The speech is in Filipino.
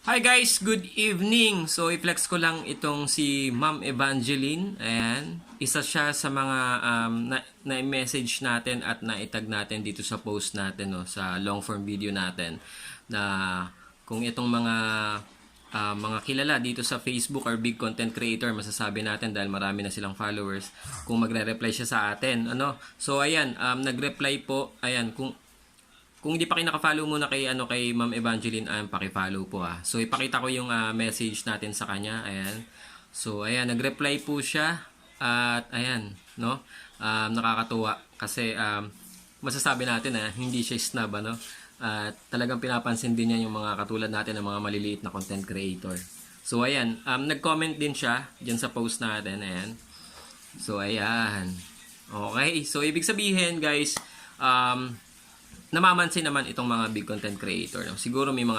Hi guys, good evening. So i-flex ko lang itong si Ma'am Evangeline. Ayan, isa siya sa mga na-message natin at na-itag natin dito sa post natin, no, sa long form video natin, na kung itong mga kilala dito sa Facebook or big content creator, masasabi natin dahil marami na silang followers, kung magre-reply siya sa atin, ano. So ayan, nag-reply po. Ayan, kung hindi pa kayo naka-follow muna kay Ma'am Evangeline, paki-follow po ah. So ipakita ko yung message natin sa kanya. Ayan. So ayan, nag-reply po siya at ayan, no? Nakakatuwa kasi masasabi natin hindi siya snob, ano? At talagang pinapansin din niya yung mga katulad natin ng mga maliliit na content creator. So ayan, nag-comment din siya diyan sa post natin. Ayan. So ayan. Okay. So ibig sabihin, guys, namamansin naman itong mga big content creator. No? Siguro may mga